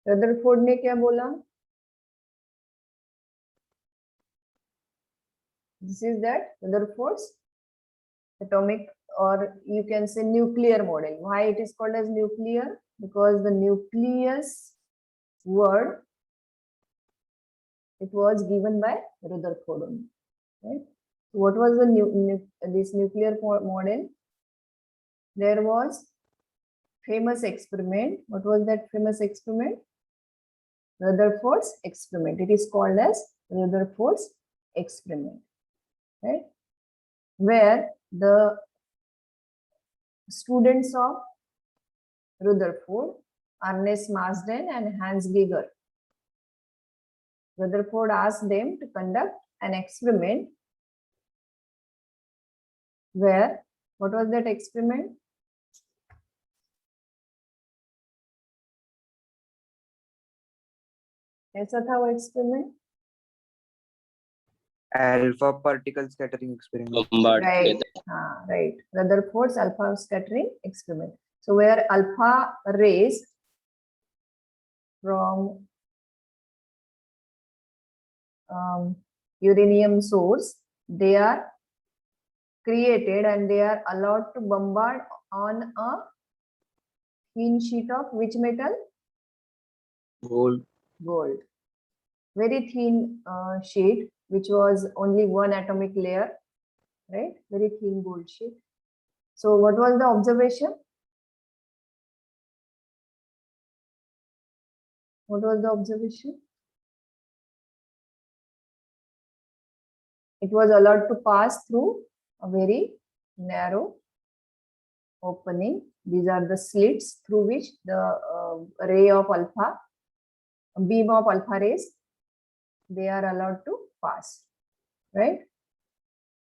Rutherford ने क्या बोला? This is that Rutherford's atomic, or you can say nuclear model. Why it is called as nuclear? Because the nucleus word, it was given by Rutherford only, right? So what was the this nuclear model? There was famous experiment. What was that famous experiment? Rutherford's experiment. It is called as Rutherford's experiment, right? Where the students of Rutherford, Ernest Marsden and Hans Geiger, Rutherford asked them to conduct an experiment where, what was that experiment? कैसा था वो experiment? Alpha particle scattering experiment. Right, right. Rutherford's alpha scattering experiment. So where alpha rays from uranium source, they are created and they are allowed to bombard on a thin sheet of which metal? Gold. Gold. Very thin sheet, which was only one atomic layer, right? Very thin gold sheet. So what was the observation? What was the observation? It was allowed to pass through a very narrow opening. These are the slits through which the ray of alpha, beam of alpha rays, they are allowed to pass, right?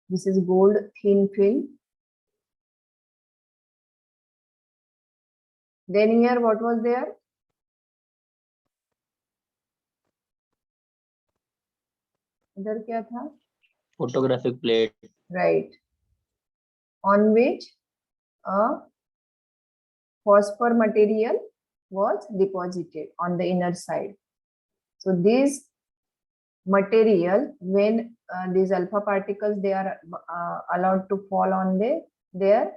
This is gold thin film. Then here what was there? इधर क्या था? Photographic plate. Right. On which a phosphor material was deposited on the inner side. So this material, when these alpha particles, they are allowed to fall on there,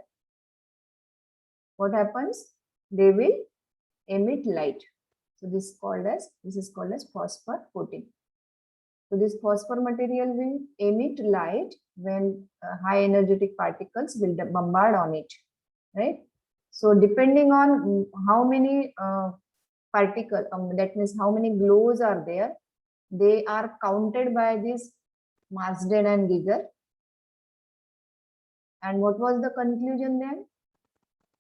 what happens? They will emit light. So this is called as phosphor coating. So this phosphor material will emit light when high energetic particles will bombard on it, right? So depending on how many particles, that means how many glows are there, they are counted by this Marsden and Geiger. And what was the conclusion then?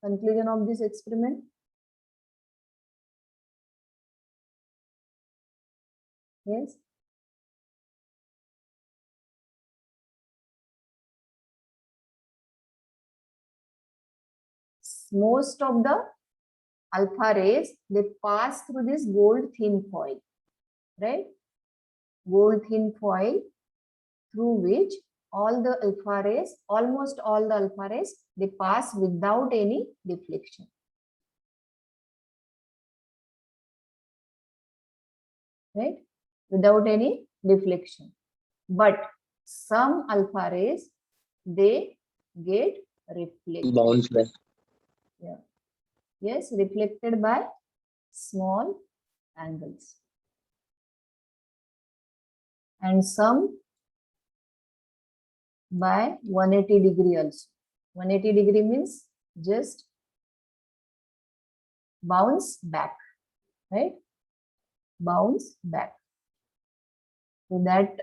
Conclusion of this experiment? Yes. Most of the alpha rays, they pass through this gold thin foil, right? Gold thin foil through which all the alpha rays, almost all the alpha rays, they pass without any deflection. Right? Without any deflection. But some alpha rays, they get reflected. Bounce back. Yeah. Yes, reflected by small angles. And some by 180 degree also. 180 degree means just bounce back, right? Bounce back. So that,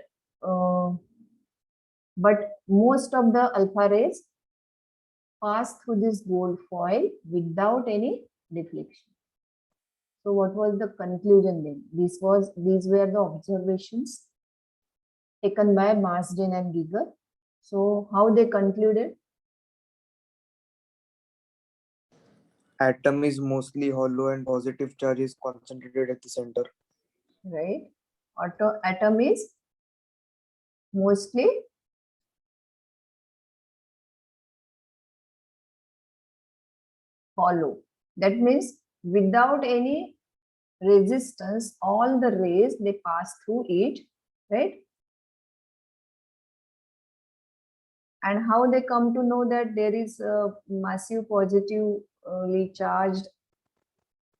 but most of the alpha rays pass through this gold foil without any deflection. So what was the conclusion then? These were the observations taken by Marsden and Geiger. So how they concluded? Atom is mostly hollow and positive charge is concentrated at the center. Right. Atom is mostly hollow. That means without any resistance all the rays they pass through it, right? And how they come to know that there is a massive positively charged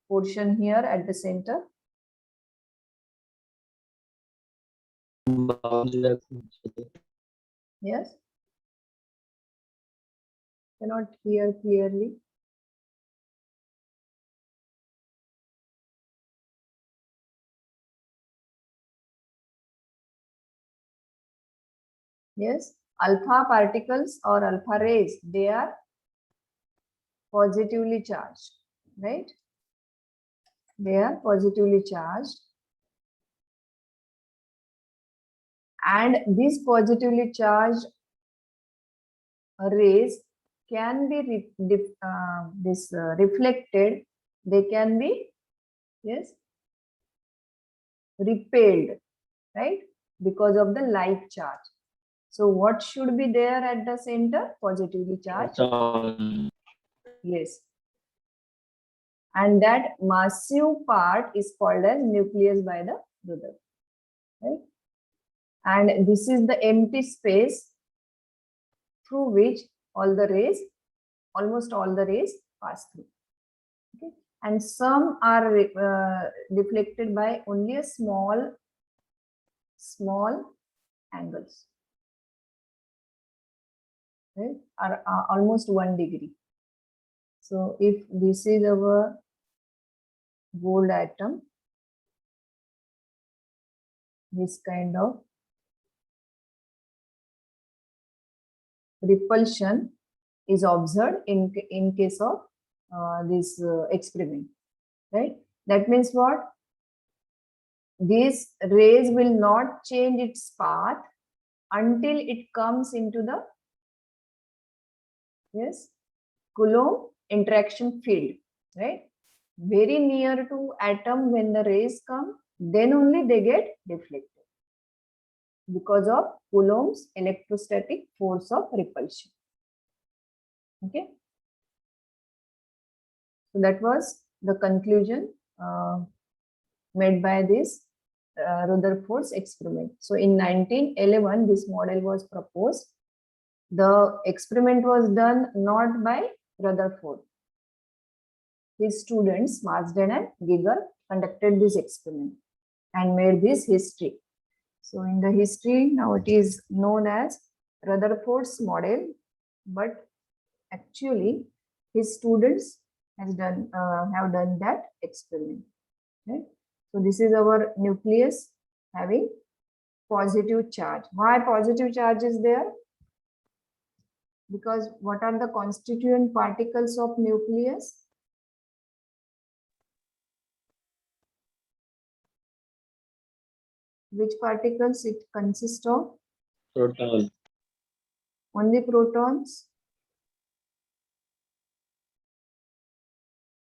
portion here at the center? Yes? Cannot hear clearly. Yes, alpha particles or alpha rays, they are positively charged, right? They are positively charged. And these positively charged rays can be reflected, they can be, yes, repelled, right? Because of the like charge. So what should be there at the center? Positively charged. Yes. And that massive part is called as nucleus by the Rutherford, right? And this is the empty space through which all the rays, almost all the rays pass through. Okay? And some are deflected by only a small angles, right? Are almost 1 degree. So if this is our gold atom, this kind of repulsion is observed in case of this experiment, right? That means what? These rays will not change its path until it comes into the, yes, Coulomb interaction field, right? Very near to atom, when the rays come, then only they get deflected because of Coulomb's electrostatic force of repulsion. Okay. So that was the conclusion made by this Rutherford's experiment. So in 1911, this model was proposed. The experiment was done not by Rutherford. His students, Marsden and Geiger, conducted this experiment and made this history. So in the history, now it is known as Rutherford's model, but actually his students have done that experiment. Right? So this is our nucleus having positive charge. Why positive charge is there? Because what are the constituent particles of nucleus? Which particles it consists of? Proton. Only protons.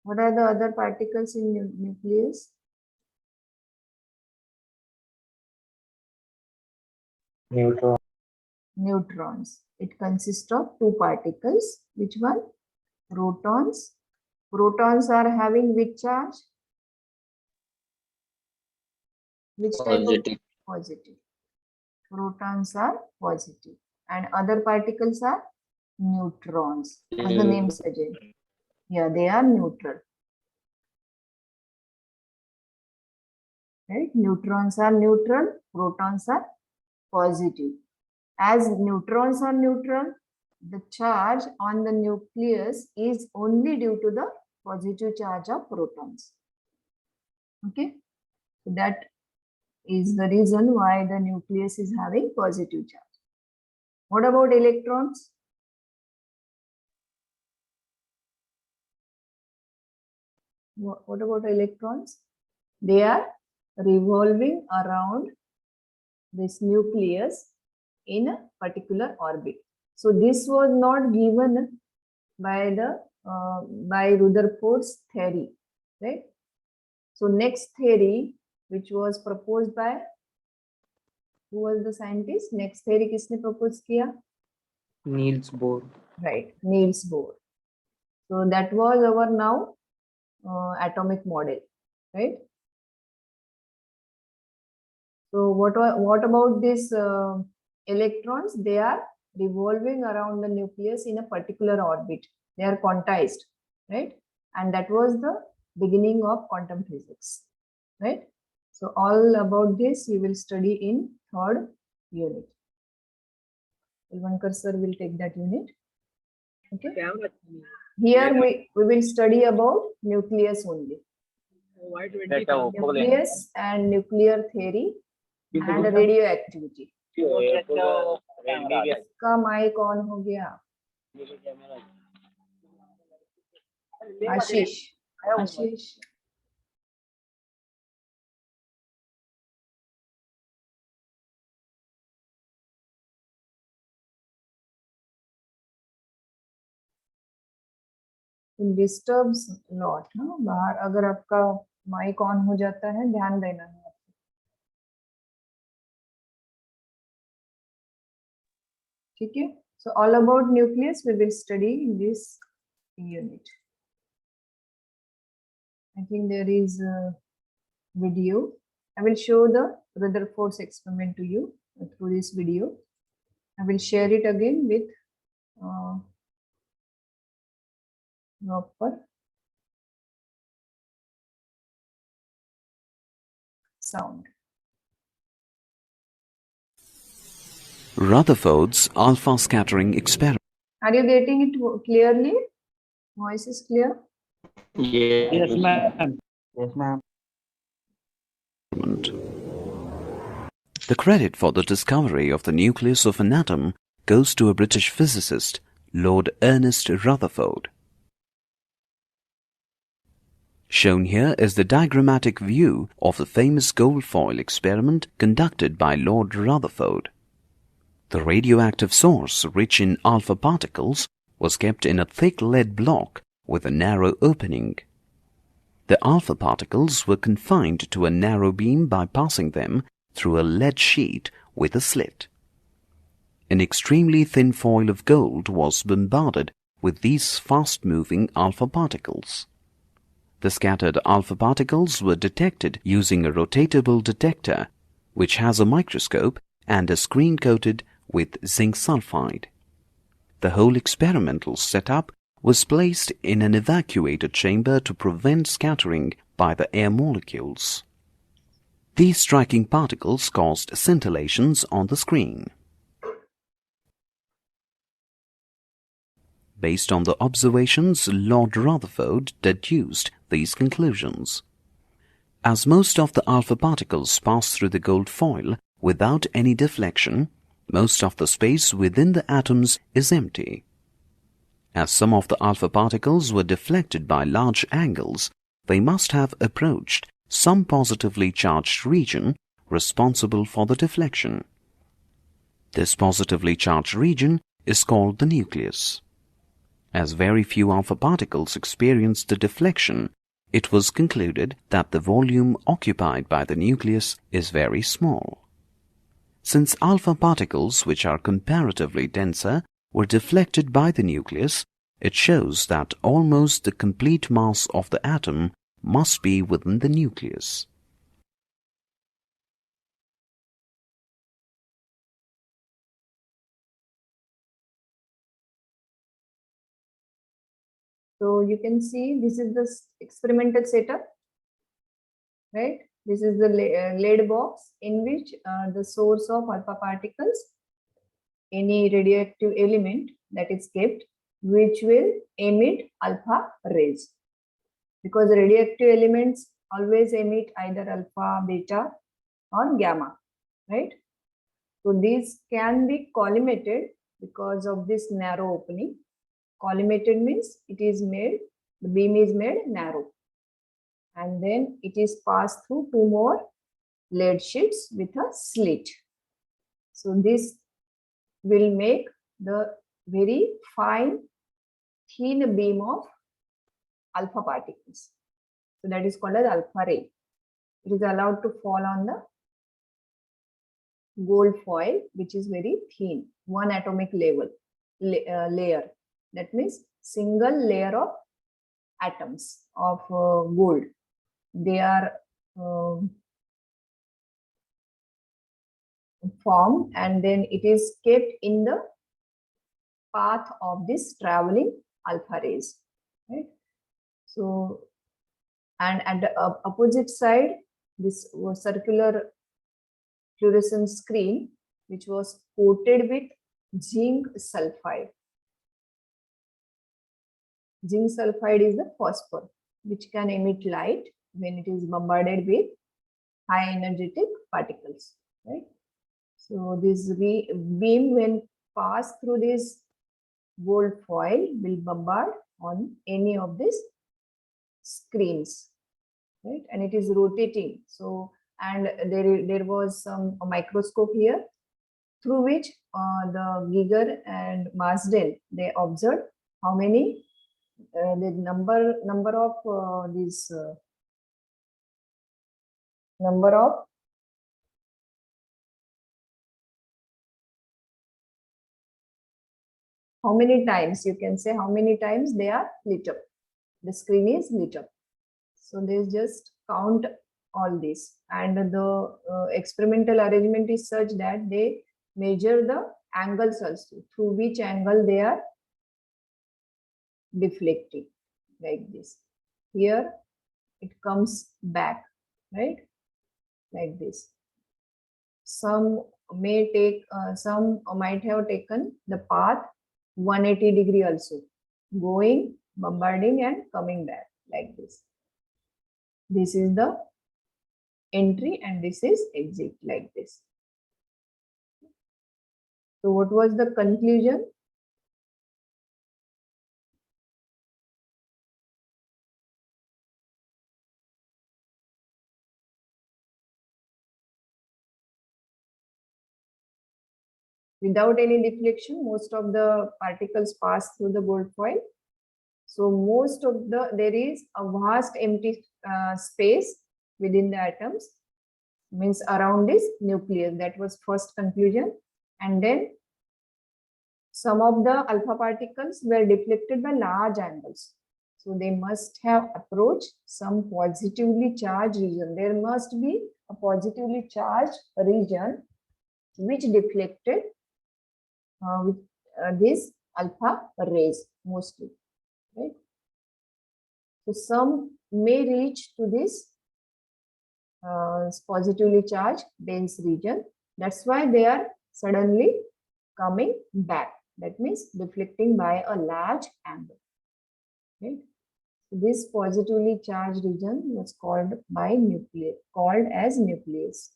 What are the other particles in nucleus? Neutron. Neutrons. It consists of two particles. Which one? Protons. Protons are having which charge? Which type of? Positive. Positive. Protons are positive. And other particles are neutrons. As the name suggests. Yeah, they are neutral. Right? Neutrons are neutral. Protons are positive. As neutrons are neutral, the charge on the nucleus is only due to the positive charge of protons. Okay, so that is the reason why the nucleus is having positive charge. What about electrons? What about electrons? They are revolving around this nucleus in a particular orbit. So this was not given by the by Rutherford's theory, right? So next theory, which was proposed by, who was the scientist? Next theory किसने propose किया? Niels Bohr. Right, Niels Bohr. So that was our now atomic model. right? So what about these electrons? They are revolving around the nucleus in a particular orbit. They are quantized, right? And that was the beginning of quantum physics, right? So all about this you will study in third unit. Ilvankar sir will take that unit. Okay. Here we will study about nucleus only. Nucleus and nuclear theory and radioactivity. इसका mic on हो गया आशीष आशीष disturbs not बाहर अगर आपका mic on हो जाता है ध्यान देना है ठीक है so all about nucleus we will study in this unit. I think there is a video. I will show the Rutherford's experiment to you through this video. I will share it again with proper sound. Rutherford's alpha scattering experiment. Are you getting it clearly? Voice is clear? Yes, ma'am. Yes, ma'am. The credit for the discovery of the nucleus of an atom goes to a British physicist, Lord Ernest Rutherford. Shown here is the diagrammatic view of the famous gold foil experiment conducted by Lord Rutherford. The radioactive source, rich in alpha particles, was kept in a thick lead block with a narrow opening. The alpha particles were confined to a narrow beam by passing them through a lead sheet with a slit. An extremely thin foil of gold was bombarded with these fast-moving alpha particles. The scattered alpha particles were detected using a rotatable detector, which has a microscope and a screen coated with zinc sulfide. The whole experimental setup was placed in an evacuated chamber to prevent scattering by the air molecules. These striking particles caused scintillations on the screen. Based on the observations, Lord Rutherford deduced these conclusions. As most of the alpha particles pass through the gold foil without any deflection, most of the space within the atoms is empty. As some of the alpha particles were deflected by large angles, they must have approached some positively charged region responsible for the deflection. This positively charged region is called the nucleus. As very few alpha particles experienced the deflection, it was concluded that the volume occupied by the nucleus is very small. Since alpha particles, which are comparatively denser, were deflected by the nucleus, it shows that almost the complete mass of the atom must be within the nucleus. So you can see this is the experimental setup, right? This is the lead box in which the source of alpha particles, any radioactive element that is kept, which will emit alpha rays. Because radioactive elements always emit either alpha, beta or gamma, right? So these can be collimated because of this narrow opening. Collimated means it is made, the beam is made narrow. And then it is passed through two more lead sheets with a slit. So this will make the very fine, thin beam of alpha particles. So that is called as alpha ray. It is allowed to fall on the gold foil, which is very thin, one atomic layer. That means single layer of atoms of gold. they are formed, and then it is kept in the path of this traveling alpha rays, right? So, and at the opposite side, this was circular fluorescent screen, which was coated with zinc sulfide. Zinc sulfide is the phosphor, which can emit light when it is bombarded with high energetic particles, right? So this beam, when passed through this gold foil, will bombard on any of these screens, right? And it is rotating. So, and there was some microscope here through which the Giger and Marsden, they observed how many the number of these number of how many times, you can say how many times they are lit up, the screen is lit up. So they just count all this, and the experimental arrangement is such that they measure the angles also, through which angle they are deflecting, like this. Here it comes back, right, like this. Some may take, some might have taken the path 180 degree also, going, bombarding and coming back, like this. This is the entry and this is exit, like this. So what was the conclusion? Without any deflection, most of the particles pass through the gold foil. So most of there is a vast empty space within the atoms, means around this nucleus. That was first conclusion. And then some of the alpha particles were deflected by large angles. So they must have approached some positively charged region. There must be a positively charged region which deflected with these alpha rays mostly, right? So some may reach to this positively charged dense region. That's why they are suddenly coming back. That means deflecting by a large angle, right? So this positively charged region was called as nucleus.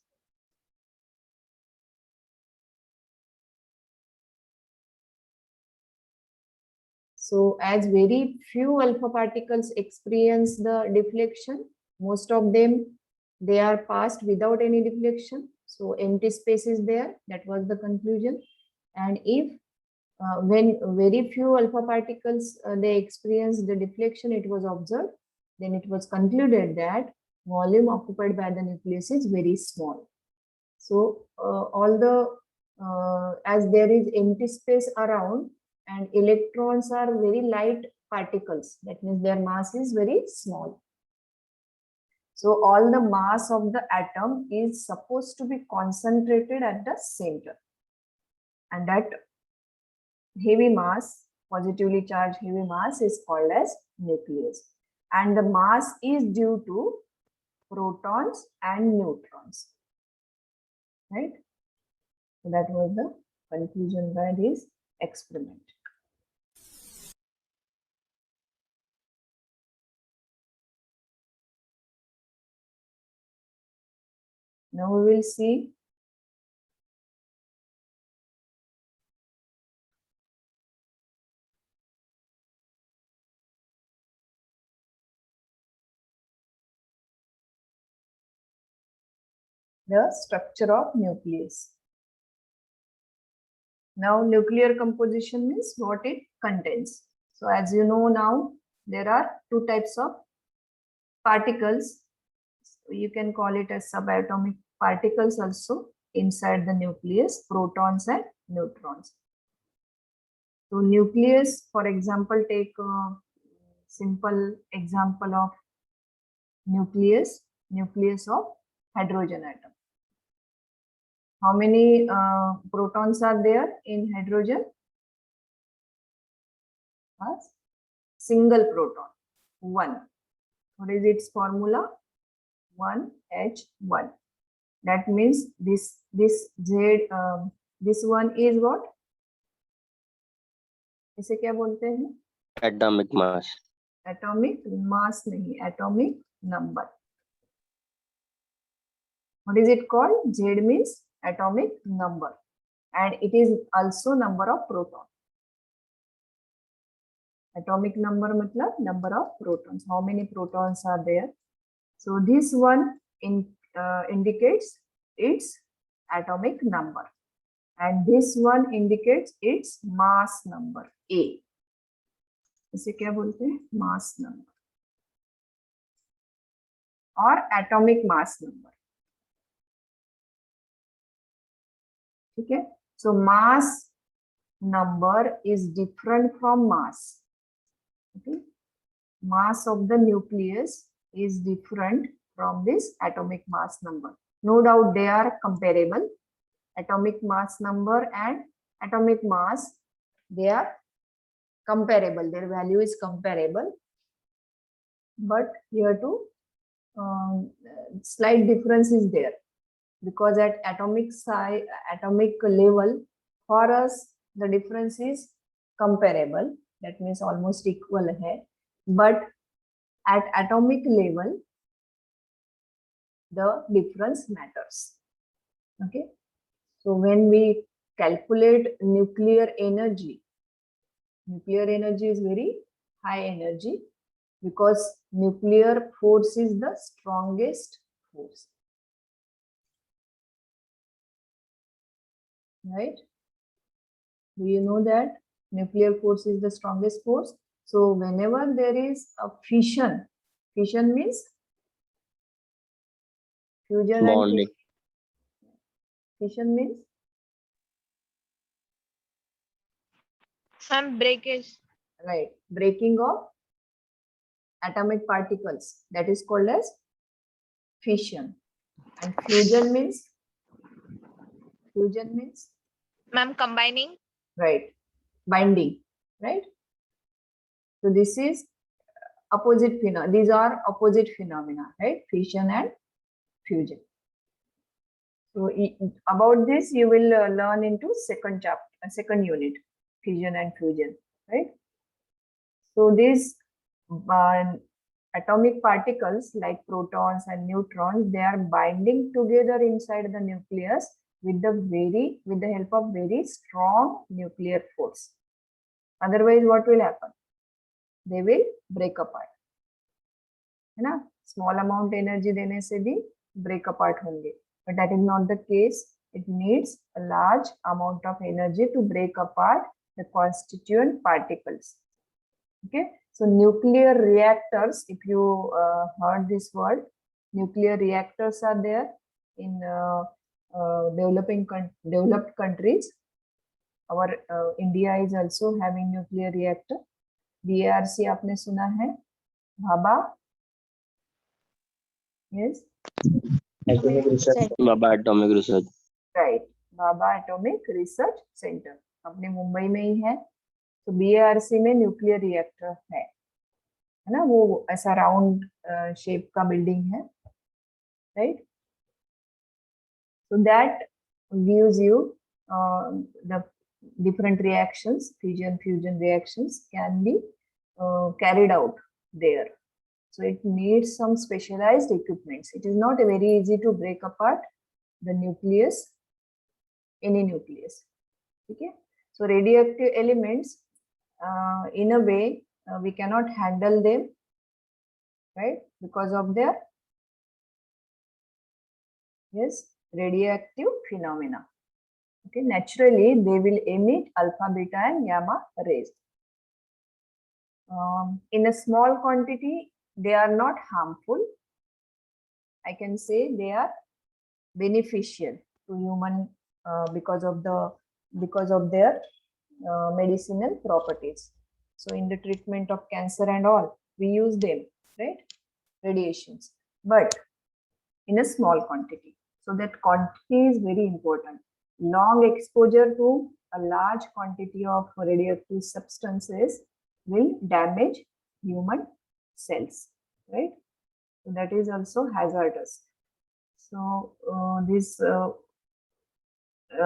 So as very few alpha particles experience the deflection, most of them, they are passed without any deflection. So empty space is there. That was the conclusion. And if when very few alpha particles they experience the deflection, it was observed, then it was concluded that volume occupied by the nucleus is very small. So all the as there is empty space around, and electrons are very light particles, that means their mass is very small. So all the mass of the atom is supposed to be concentrated at the center, and that heavy mass, positively charged heavy mass, is called as nucleus, and the mass is due to protons and neutrons, right? So that was the conclusion by this experiment. Now we will see the structure of nucleus. Now nuclear composition means what it contains. So as you know now, there are two types of particles. You can call it as subatomic particles also inside the nucleus, protons and neutrons. So nucleus, for example, take a simple example of nucleus of hydrogen atom. How many protons are there in hydrogen? A single proton, 1. What is its formula? 1H1. That means this one is what? इसे क्या बोलते हैं? Atomic mass. Atomic mass नहीं, atomic number. What is it called? Z means atomic number, and it is also number of proton. Atomic number मतलब number of protons. How many protons are there? So this one indicates its atomic number, and this one indicates its mass number A. इसे क्या बोलते हैं? Mass number or atomic mass number. ठीक है? So mass number is different from mass. Okay? Mass of the nucleus is different from this atomic mass number. No doubt they are comparable. Atomic mass number and atomic mass, they are comparable. Their value is comparable. But here too, slight difference is there, because at atomic level, for us the difference is comparable. That means almost equal hai. But at atomic level, the difference matters. Okay. So when we calculate nuclear energy is very high energy, because nuclear force is the strongest force. Right? Do you know that nuclear force is the strongest force? So whenever there is a fission means fusion Bonding. and fission means Some breakage. right, breaking of atomic particles, that is called as fission. And fusion means Ma'am, combining. right, binding, right? So this is opposite phenomena. These are opposite phenomena, right? Fission and fusion. So about this you will learn into second unit, fission and fusion, right? So these atomic particles like protons and neutrons, they are binding together inside the nucleus with the help of very strong nuclear force. Otherwise, what will happen? They will break apart. है ना? Small amount energy देने से भी break apart होंगे. But that is not the case. It needs a large amount of energy to break apart the constituent particles. Okay. So nuclear reactors, if you heard this word, nuclear reactors are there in developed countries. Our India is also having nuclear reactor. BARC आपने सुना है? Bhabha? Yes. Baba Atomic Research. Right. Bhabha Atomic Research Center. अपने मुंबई में ही है. तो BARC में nuclear reactor है ना? वो ऐसा राउंड शेप का बिल्डिंग है, right? So that gives you the different reactions, fusion reactions can be carried out there. So it needs some specialized equipments. It is not very easy to break apart the nucleus, any nucleus. Okay? So radioactive elements, in a way, we cannot handle them, right? Because of their radioactive phenomena. Okay, naturally they will emit alpha, beta, and gamma rays. In a small quantity, they are not harmful. I can say they are beneficial to human because of their medicinal properties. So in the treatment of cancer and all, we use them, right? radiations, but in a small quantity. So that quantity is very important. Long exposure to a large quantity of radioactive substances will damage human cells, right? So that is also hazardous. So this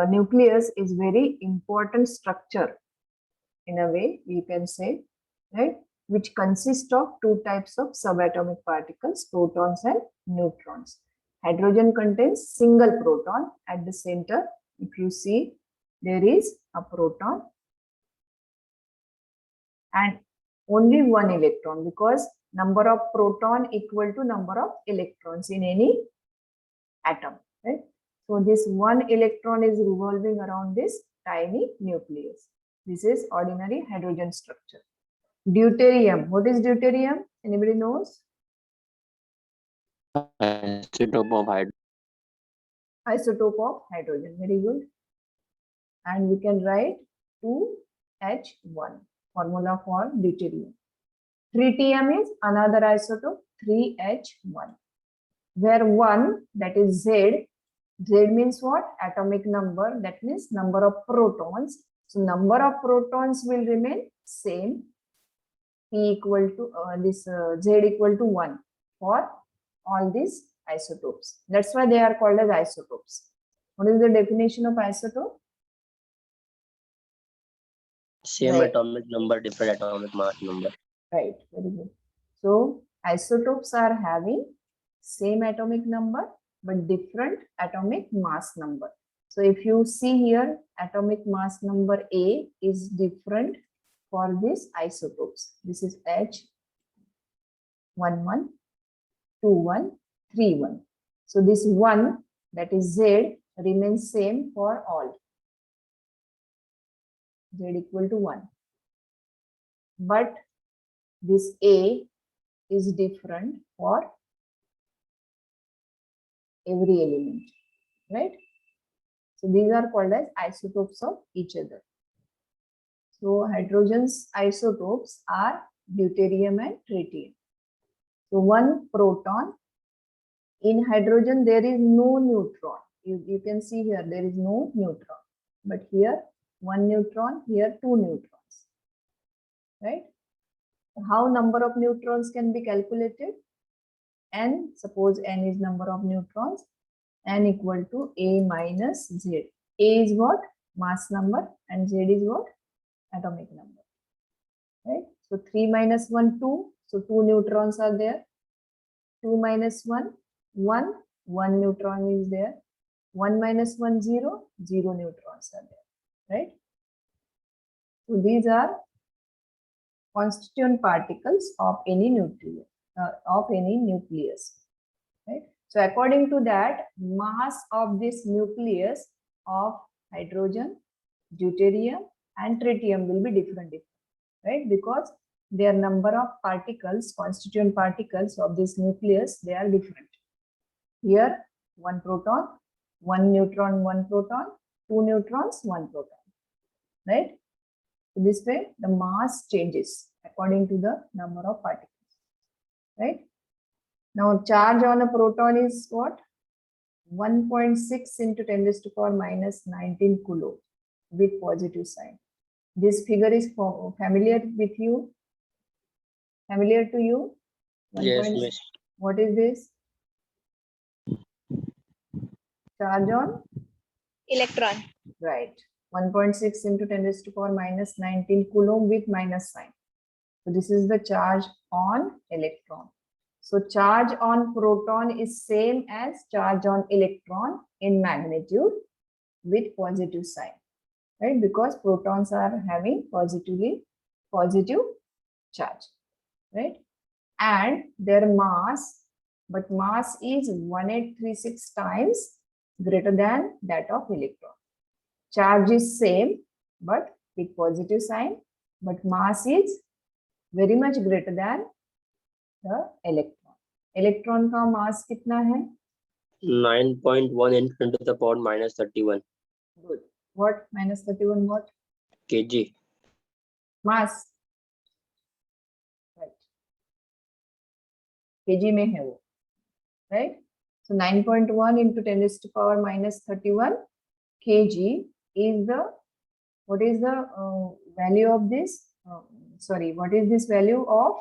nucleus is very important structure in a way we can say, right, which consists of two types of subatomic particles, protons and neutrons. Hydrogen contains single proton at the center. If you see, there is a proton and only one electron, because number of proton equal to number of electrons in any atom, right? So this one electron is revolving around this tiny nucleus. This is ordinary hydrogen structure. Deuterium. What is deuterium? Anybody knows? Isotope of hydrogen. Isotope of hydrogen. Very good. And we can write 2H1, formula for deuterium. Tritium is another isotope, 3H1, where 1, that is Z. Z means what? Atomic number. That means number of protons. So number of protons will remain same. P equal to Z equal to 1 for all these isotopes. That's why they are called as isotopes. What is the definition of isotope? Same Right. atomic number, different atomic mass number. Right, very good. So isotopes are having same atomic number but different atomic mass number. So if you see here, atomic mass number A is different for these isotopes. This is H11, 21, 31. So this 1, that is Z, remains same for all. Z equal to 1. But this A is different for every element, right? So these are called as isotopes of each other. So hydrogen's isotopes are deuterium and tritium. So one proton. In hydrogen, there is no neutron. You can see here, there is no neutron. But here, one neutron, here two neutrons, right? How number of neutrons can be calculated? N, suppose N is number of neutrons, N equal to A minus Z. A is what? Mass number, and Z is what? Atomic number, right? So 3 minus 1, 2. So 2 neutrons are there. 2 minus 1, 1. 1 neutron is there. 1 minus 1, 0. 0 neutrons are there, right? So these are constituent particles of any nucleus, right? So according to that, mass of this nucleus of hydrogen, deuterium and tritium will be different, right? Because their number of particles, constituent particles of this nucleus, they are different. Here, 1 proton, 1 neutron, 1 proton, 2 neutrons, 1 proton, right? So this way, the mass changes according to the number of particles, right? Now, charge on a proton is what? 1.6 into 10 raised to power minus 19 coulomb with positive sign. This figure is familiar with you? Familiar to you? Yes, miss. What is this? Charge on? Electron. Right. 1.6 into 10 raised to power minus 19 coulomb with minus sign. So this is the charge on electron. So charge on proton is same as charge on electron in magnitude with positive sign, right? Because protons are having positive charge, right? And their mass, but mass is 1836 times greater than that of electron. Charge is same but with positive sign, but mass is very much greater than the electron. Electron का mass कितना है? 9.1 into 10 to the power minus 31 Good. What? Minus 31 what? kg. Mass. Right. kg में है वो, right? So 9.1 into 10 raised to power minus 31 kg is the, what is the value of this? Sorry, what is this value of?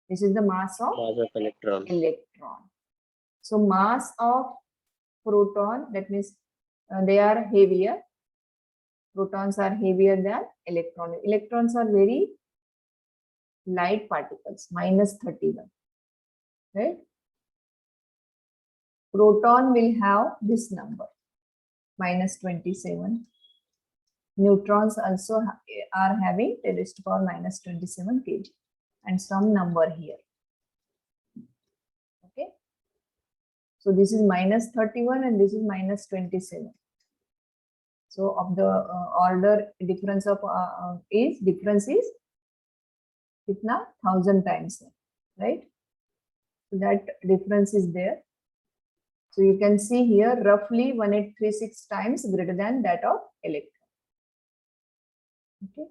This is the mass of Mass of electron. electron. So mass of proton, that means they are heavier. Protons are heavier than electron. Electrons are very light particles, minus 31, right? Proton will have this number, minus 27. Neutrons also are having 10 raised to power minus 27 kg and some number here. Okay. So this is minus 31 and this is minus 27. So of the order difference of difference is kitna 1000 times, right? So that difference is there. So you can see here roughly 1836 times greater than that of electron. Okay.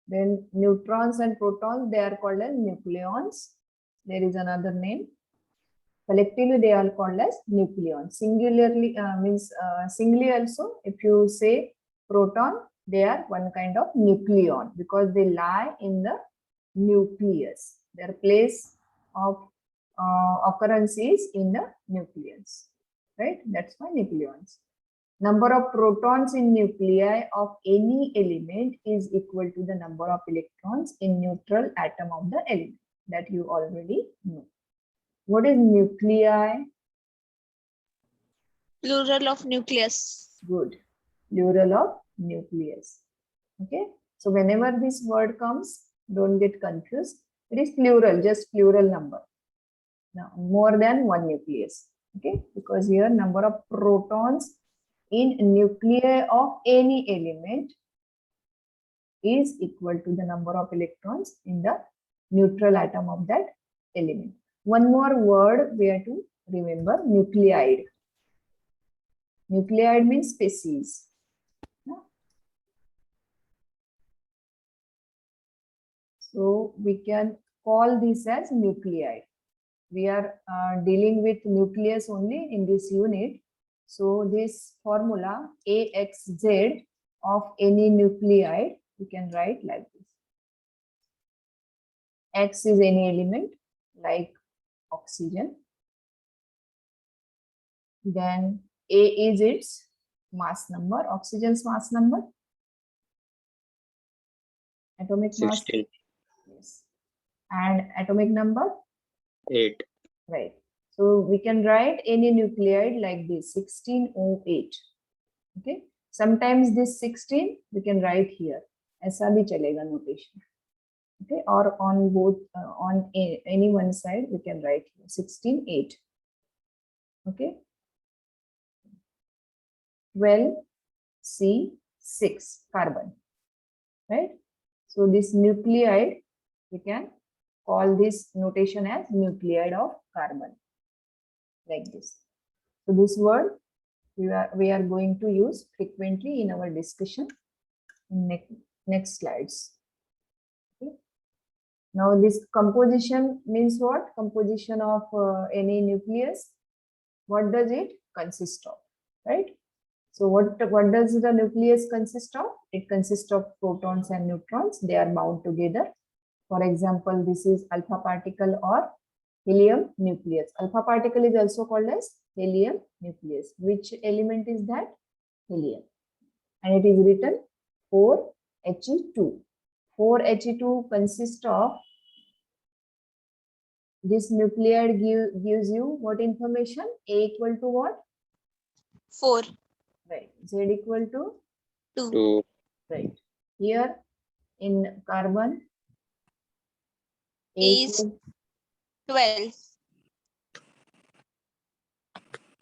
Then neutrons and protons, they are called as nucleons. There is another name. Collectively, they are called as nucleons. Singularly means singly also. If you say proton, they are one kind of nucleon because they lie in the nucleus. Their place of occurrence is in the nucleus, right? That's why nucleons. Number of protons in nuclei of any element is equal to the number of electrons in neutral atom of the element. That you already know. What is nuclei? Plural of nucleus. Good. Plural of nucleus. Okay. So whenever this word comes, don't get confused. It is plural, just plural number. Now, more than one nucleus. Okay. Because here number of protons in nuclei of any element is equal to the number of electrons in the neutral atom of that element. One more word we have to remember, nuclide. Nuclide means species. So we can call this as nuclide. We are dealing with nucleus only in this unit. So this formula AXZ of any nuclide, we can write like this. X is any element like oxygen. Then A is its mass number, oxygen's mass number. Atomic mass. 16. Yes. And atomic number? 8. Right. So we can write any nuclide like this, 1608. Okay. Sometimes this 16 we can write here. Aisa bhi chalega notation. Okay. Or on both, any one side we can write here, 168. Okay. 12C6 carbon. Right. So this nuclide, we can call this notation as nuclide of carbon, like this. So this word we are going to use frequently in our discussion in next slides. Okay. Now this composition means what? Composition of any nucleus. What does it consist of? Right. So what does the nucleus consist of? It consists of protons and neutrons. They are bound together. For example, this is alpha particle or helium nucleus. Alpha particle is also called as helium nucleus. Which element is that? Helium. And it is written 4He2. 4He2 consists of, this nucleide gives you what information? A equal to what? 4. Right. Z equal to 2. 2. right. Here in carbon, A Is equal 12.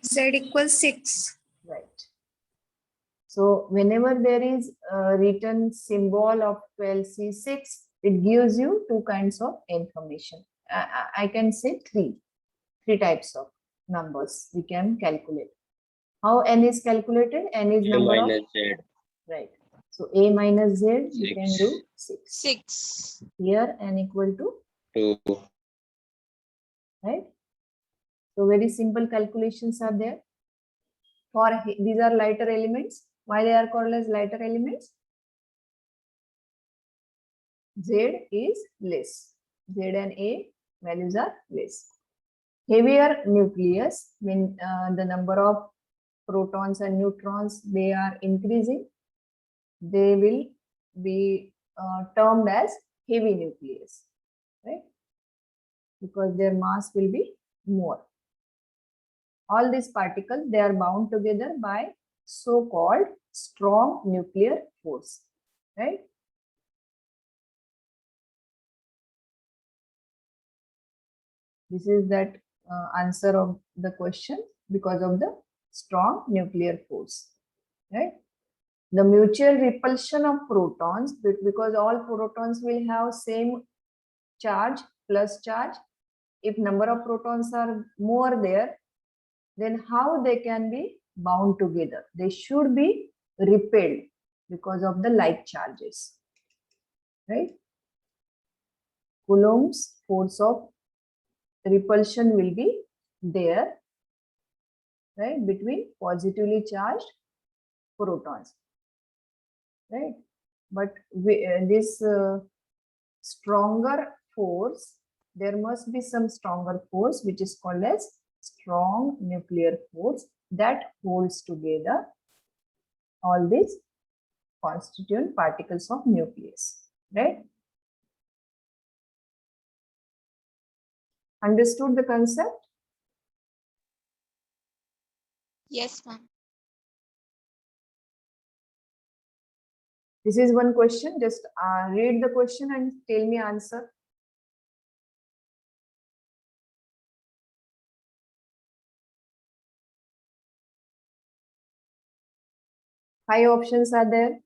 Z equals 6. right. So whenever there is a written symbol of 12C6, it gives you two kinds of information. I can say three types of numbers we can calculate. How n is calculated? N is A number of, minus Z. right. So A minus Z, you can 6. do 6. 6. Here n equal to 2. right? So very simple calculations are there. For these are lighter elements. Why they are called as lighter elements? Z is less. Z and A values are less. Heavier nucleus, when the number of protons and neutrons they are increasing, they will be termed as heavy nucleus, right? Because their mass will be more. All these particles, they are bound together by so-called strong nuclear force, right? This is that answer of the question, because of the strong nuclear force, right? The mutual repulsion of protons, because all protons will have same charge, plus charge. If number of protons are more there, then how they can be bound together? They should be repelled because of the like charges, right? Coulomb's force of repulsion will be there, right, between positively charged protons, right? But this stronger force, there must be some stronger force which is called as strong nuclear force that holds together all these constituent particles of nucleus, right? Understood the concept? Yes, ma'am. This is one question. Just read the question and tell me answer. Five options are there.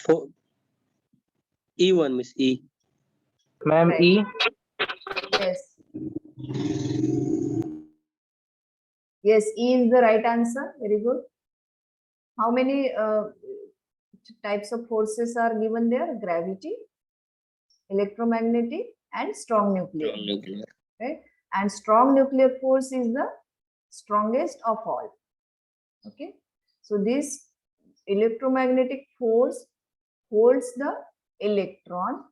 Four. E1, Miss E. Ma'am, Right. E. Yes. Yes, E is the right answer. Very good. How many types of forces are given there? Gravity, electromagnetic, and strong nuclear. Strong nuclear. Right? And strong nuclear force is the strongest of all. Okay. So this electromagnetic force holds the electron,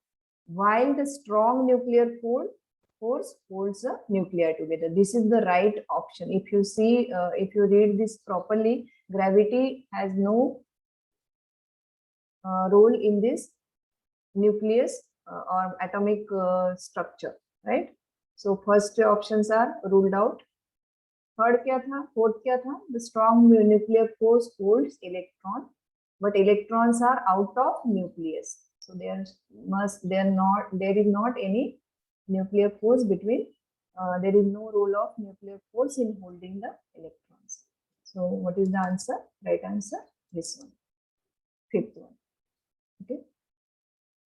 while the strong nuclear force holds the nuclei together. This is the right option. If you see, if you read this properly, gravity has no role in this nucleus or atomic structure, right? So first options are ruled out. Third क्या था? Fourth क्या था? The strong nuclear force holds electron, but electrons are out of nucleus. So there is not any nuclear force between. There is no role of nuclear force in holding the electrons. So what is the answer? Right answer, this one, fifth one. Okay.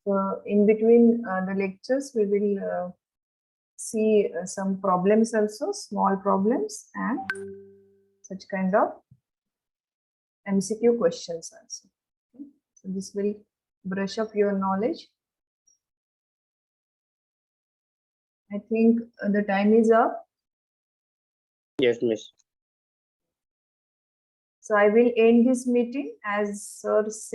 So in between the lectures, we will see some problems also, small problems, and such kind of MCQ questions also. Okay. So this will brush up your knowledge. I think the time is up. Yes, Miss. So I will end this meeting as Sir said.